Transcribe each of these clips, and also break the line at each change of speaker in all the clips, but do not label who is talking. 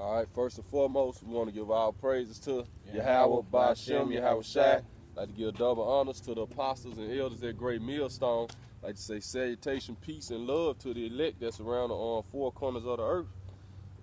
All right, first and foremost, we want to give our praises to Yahweh, Ba'ashem, Yahweh Shai. Like to give double honors to the apostles and elders at Great Millstone. Like to say salutation, peace, and love to the elect that's around the four corners of the earth.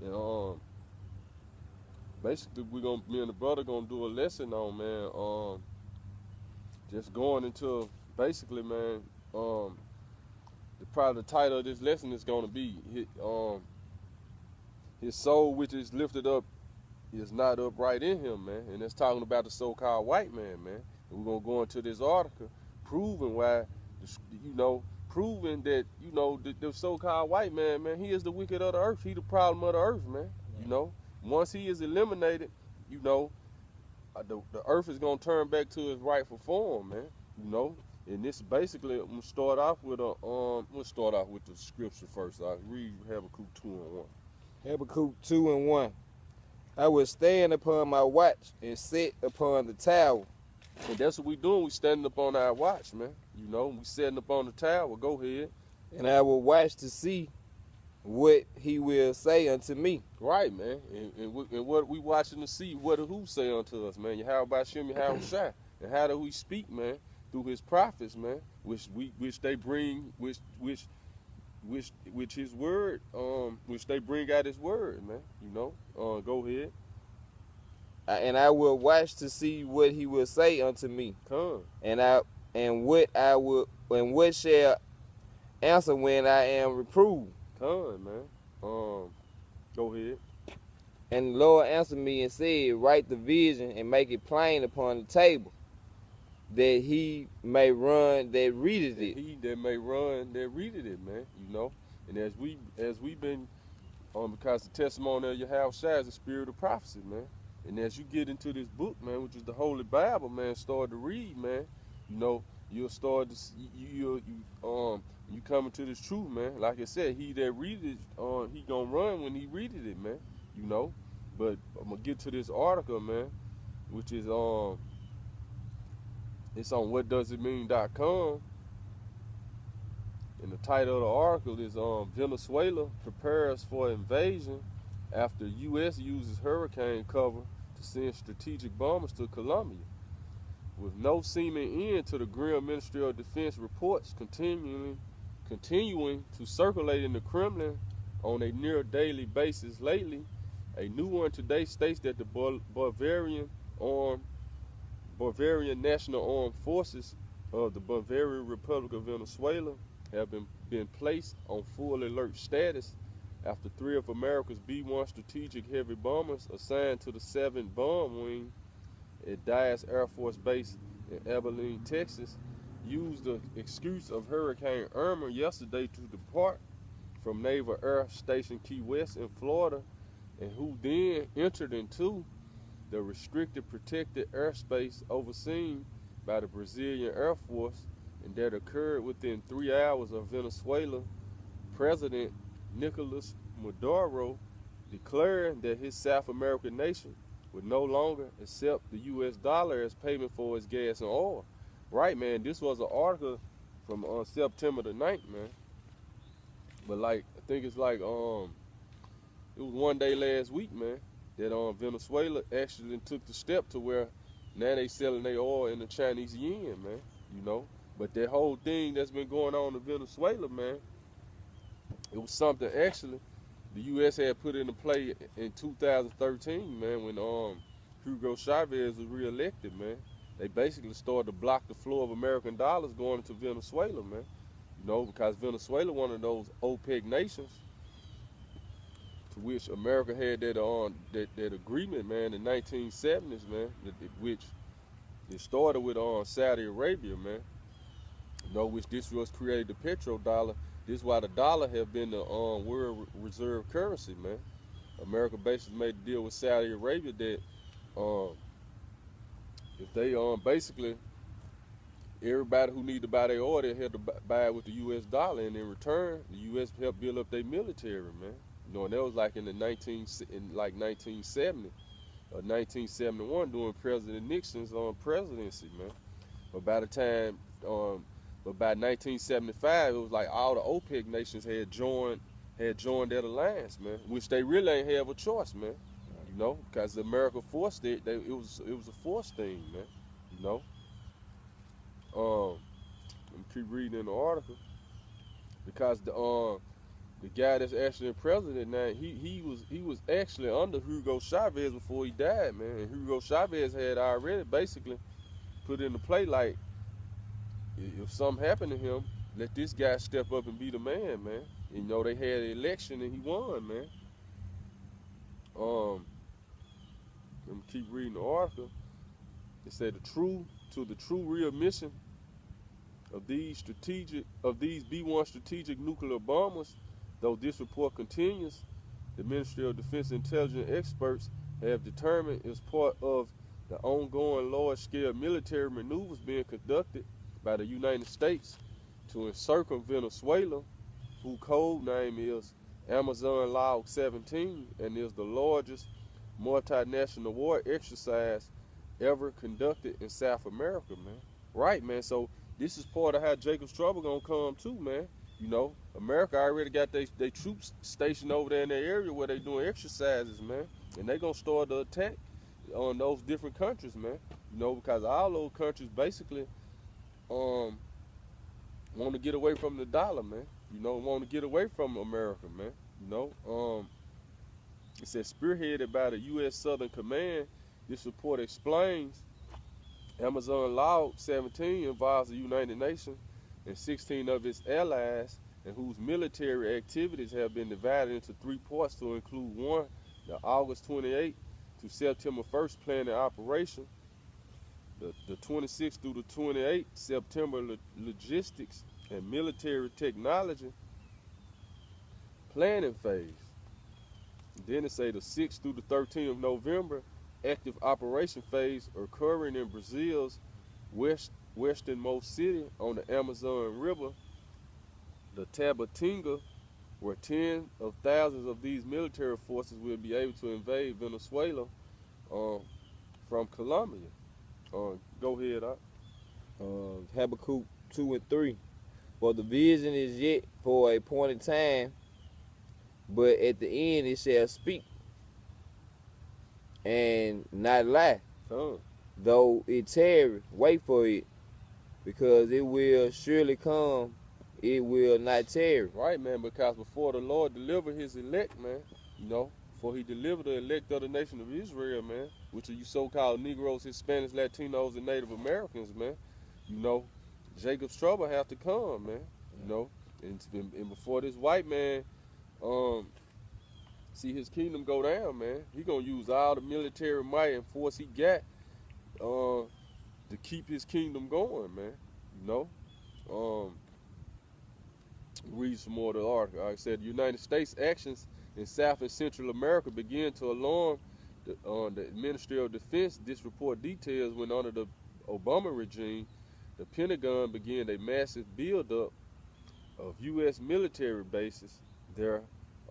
And basically, me and the brother gonna do a lesson on, man. Just going into basically, man. Probably the title of this lesson is gonna be his soul, which is lifted up, is not upright in him, man. And that's talking about the so-called white man, man. And we're gonna go into this article, proving why, proving that, the so-called white man, man, he is the wicked of the earth. He the problem of the earth, man. Once he is eliminated, the earth is gonna turn back to its rightful form, man. And this basically, I'm gonna start off with the scripture first. I read Habakkuk 2:1.
Habakkuk 2:1. I will stand upon my watch and sit upon the tower.
And that's what we doing. We standing up on our watch, man. We setting up on the tower. Go ahead.
And I will watch to see what he will say unto me.
Right, man. And what we watching to see, who say unto us, man. Yahweh Ba'ashem, Yahweh Shai. And how do we speak, man? Through his prophets, man. Which they bring, which his word, which they bring out his word, man. Go ahead.
And I will watch to see what he will say unto me.
Come.
And what shall answer when I am reproved.
Come, man. Go ahead.
And the Lord answered me and said, write the vision and make it plain upon the table, that he may run that readeth it.
He that may run that readeth it, man. And as we've been, because the testimony of Yahweh Shai is the spirit of prophecy, man. And as you get into this book, man, which is the Holy Bible, man, start to read, man. You'll start to you come into this truth, man. Like I said, he that readeth it, he gonna run when he readeth it, man. But I'm gonna get to this article, man, which is it's on whatdoesitmean.com. And the title of the article is Venezuela prepares for invasion after U.S. uses hurricane cover to send strategic bombers to Colombia. With no seeming end to the grim Ministry of Defense reports continuing to circulate in the Kremlin on a near daily basis lately, a new one today states that the Bavarian National Armed Forces of the Bavarian Republic of Venezuela have been placed on full alert status after 3 of America's B-1 strategic heavy bombers assigned to the 7th Bomb Wing at Dyess Air Force Base in Abilene, Texas, used the excuse of Hurricane Irma yesterday to depart from Naval Air Station Key West in Florida, and who then entered into the restricted protected airspace overseen by the Brazilian Air Force, and that occurred within 3 hours of Venezuela President Nicolas Maduro declaring that his South American nation would no longer accept the U.S. dollar as payment for its gas and oil. Right, man, this was an article from September the 9th, man. But I think it's it was one day last week, man, that Venezuela actually took the step to where now they selling their oil in the Chinese yen, man. But that whole thing that's been going on in Venezuela, man, it was something actually the U.S. had put into play in 2013, man, when Hugo Chavez was reelected, man. They basically started to block the flow of American dollars going into Venezuela, man. Because Venezuela, one of those OPEC nations, to which America had that agreement, man, in the 1970s, man, which it started with Saudi Arabia, man. Which this was created the petrodollar. This is why the dollar have been the world reserve currency, man. America basically made a deal with Saudi Arabia that if they basically everybody who need to buy their oil, they had to buy it with the U.S. dollar, and in return, the U.S. helped build up their military, man. And that was like in 1970 or 1971 during President Nixon's presidency, man. But by 1975, it was like all the OPEC nations had joined had joined that alliance, man, which they really ain't have a choice, man. You know, because America forced it. It was a forced thing, man. You know. Let me keep reading in the article because the guy that's actually president now, he was actually under Hugo Chavez before he died, man. And Hugo Chavez had already basically put into play like, if something happened to him, let this guy step up and be the man, man. And, you know, they had an election and he won, man. Let me keep reading the article. It said the true real mission of these B-1 strategic nuclear bombers, though this report continues, the Ministry of Defense intelligence experts have determined is part of the ongoing large-scale military maneuvers being conducted by the United States to encircle Venezuela, whose code name is Amazon Log 17 and is the largest multinational war exercise ever conducted in South America, man. Right, man. So this is part of how Jacob's Trouble gonna come too, man. You know, America already got they troops stationed over there in that area where they doing exercises, man. And they gonna start the attack on those different countries, man. You know, because all those countries basically want to get away from the dollar, man. You know, want to get away from America, man. You know, it says spearheaded by the U.S. Southern Command. This report explains Amazon Log 17 involves the United Nations and 16 of its allies, and whose military activities have been divided into 3 parts to include 1, the August 28 to September 1st planning operation, the 26th through the 28th September logistics and military technology planning phase. Then it say the 6th through the 13th of November active operation phase occurring in Brazil's westernmost city on the Amazon River, the Tabatinga, where tens of thousands of these military forces will be able to invade Venezuela from Colombia. Go ahead,
Habakkuk 2 and 3. For the vision is yet for a appointed time, but at the end it shall speak and not lie. Though it tarry, wait for it, because it will surely come, it will not tarry.
Right, man, because before the Lord delivered his elect, man, you know, before he delivered the elect of the nation of Israel, man, which are you so-called Negroes, Hispanics, Latinos, and Native Americans, man, you know, Jacob's trouble have to come, man, you know, and before this white man see his kingdom go down, man, he gonna use all the military might and force he got to keep his kingdom going, man. You know, read some more of the article. Like I said, the United States actions in South and Central America began to alarm the Ministry of Defense. This report details when under the Obama regime, the Pentagon began a massive buildup of U.S. military bases there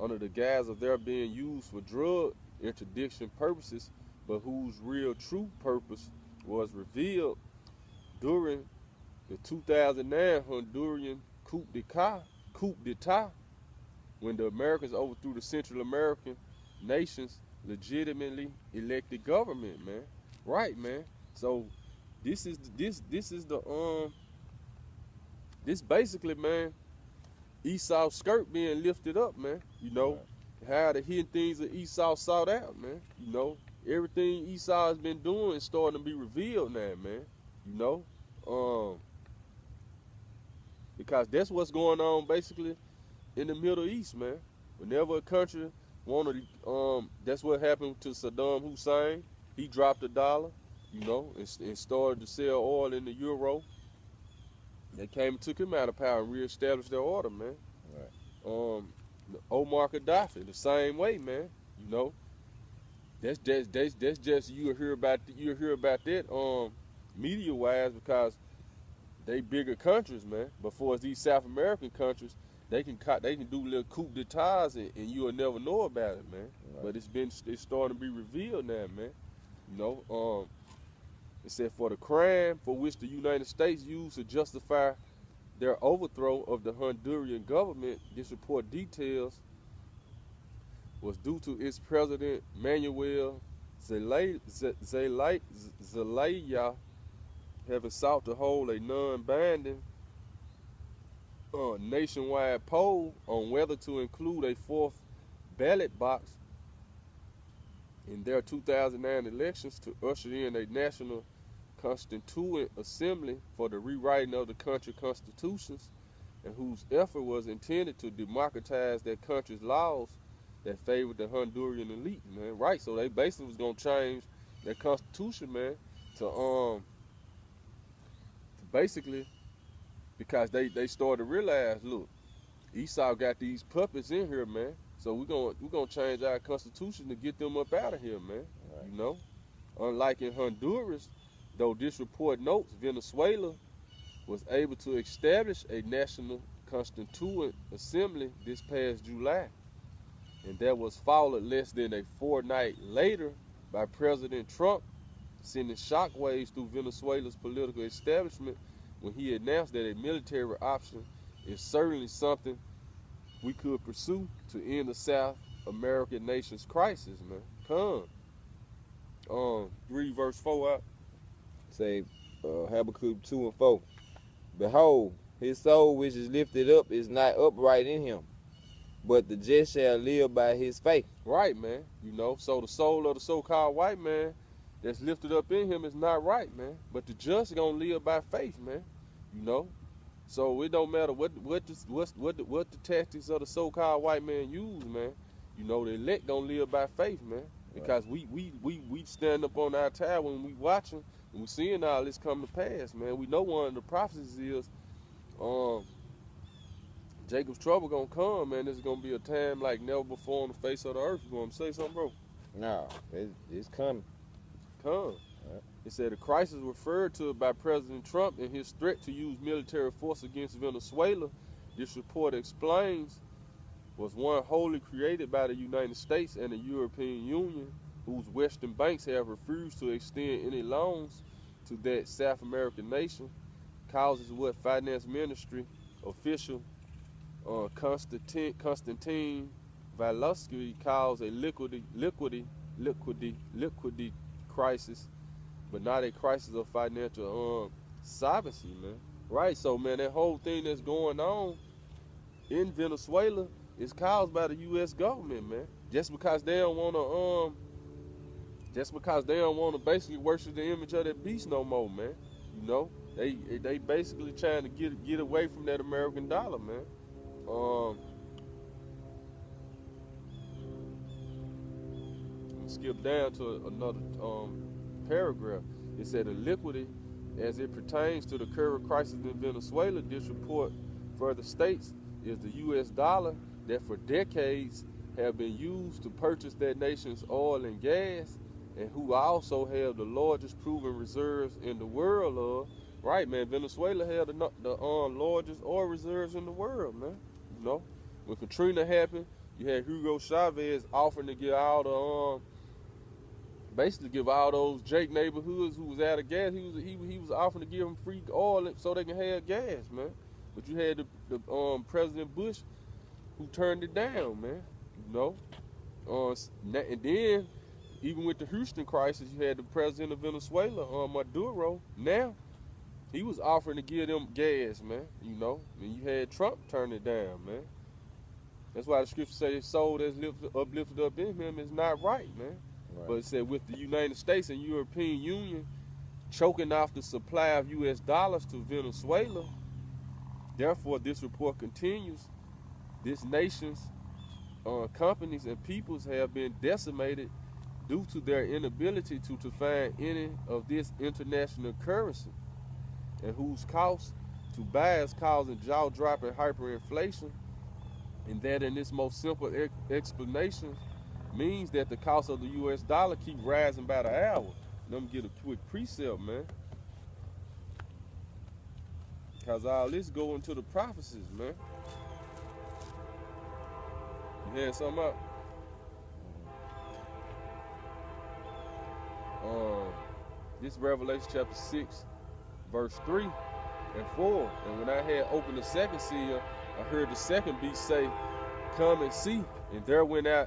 under the guise of their being used for drug interdiction purposes, but whose real true purpose was revealed during the 2009 Honduran coup d'etat, when the Americans overthrew the Central American nation's legitimately elected government, man. Right, man. So this basically, man, Esau's skirt being lifted up, man. You know, how the hidden things that Esau sought out, man. You know, everything Esau has been doing is starting to be revealed now, man. You know, because that's what's going on basically in the Middle East, man. Whenever a country wanted, that's what happened to Saddam Hussein. He dropped $1, you know, and started to sell oil in the euro. They came and took him out of power and reestablished their order, man. Right. Omar Gaddafi, the same way, man. You know, that's just you'll hear about that media wise, because they bigger countries, man. But for these South American countries, they can do little coup d'etats and you'll never know about it, man. Right. But it's starting to be revealed now, man. You know, it said for the crime for which the United States used to justify their overthrow of the Honduran government, this report details was due to its president, Manuel Zelaya, having sought to hold a non-binding nationwide poll on whether to include a fourth ballot box in their 2009 elections to usher in a national constituent assembly for the rewriting of the country's constitutions, and whose effort was intended to democratize that country's laws that favored the Honduran elite, man. Right, so they basically was gonna change their constitution, man, to basically, because they started to realize, look, Esau got these puppets in here, man. So we're gonna change our constitution to get them up out of here, man. Right. You know, unlike in Honduras, though this report notes Venezuela was able to establish a national constituent assembly this past July, and that was followed less than a fortnight later by President Trump sending shockwaves through Venezuela's political establishment when he announced that a military option is certainly something we could pursue to end the South American nation's crisis, man. Read verse 4 out.
Say, Habakkuk 2 and 4. Behold, his soul which is lifted up is not upright in him, but the just shall live by his faith.
Right, man. You know, so the soul of the so-called white man that's lifted up in him is not right, man. But the just gonna live by faith, man. You know. So it don't matter what the tactics of the so-called white man use, man. You know, the elect gonna live by faith, man. Because we stand up on our tower when we watching and we seeing all this come to pass, man. We know one of the prophecies is Jacob's trouble gonna come, man. This is gonna be a time like never before on the face of the earth. You want to say something, bro?
No, it's coming.
Come. It said the crisis referred to by President Trump and his threat to use military force against Venezuela, this report explains, was one wholly created by the United States and the European Union, whose Western banks have refused to extend any loans to that South American nation, causes what Finance Ministry official Konstantin Valosky calls a liquidity crisis, but not a crisis of financial solvency, man. Right, so man, that whole thing that's going on in Venezuela is caused by the U.S. government, man. Just because they don't want to, basically worship the image of that beast no more, man. You know, they basically trying to get away from that American dollar, man. Skip down to another paragraph. It said the liquidity as it pertains to the current crisis in Venezuela, this report further states, is the U.S. dollar that for decades have been used to purchase that nation's oil and gas, and who also have the largest proven reserves in the world of. Right, man, Venezuela had the largest oil reserves in the world, man. You know, when Katrina happened, you had Hugo Chavez offering to give all basically give all those Jake neighborhoods who was out of gas. He was offering to give them free oil so they can have gas, man. But you had the President Bush who turned it down, man. You know, and then even with the Houston crisis, you had the president of Venezuela, Maduro. Now he was offering to give them gas, man. You know, and you had Trump turn it down, man. That's why the scripture says his soul that's uplifted up in him is not right, man. Right. But it said with the United States and European Union choking off the supply of U.S. dollars to Venezuela, therefore this report continues, this nation's companies and peoples have been decimated due to their inability to find any of this international currency, and whose cost to buy is causing jaw-dropping hyperinflation, and that in this most simple explanation means that the cost of the U.S. dollar keep rising by the hour. Let me get a quick precept, man. Because all this go into the prophecies, man. You had something up? This Revelation chapter 6, verse 3 and 4. And when I had opened the second seal, I heard the second beast say, "Come and see." And there went out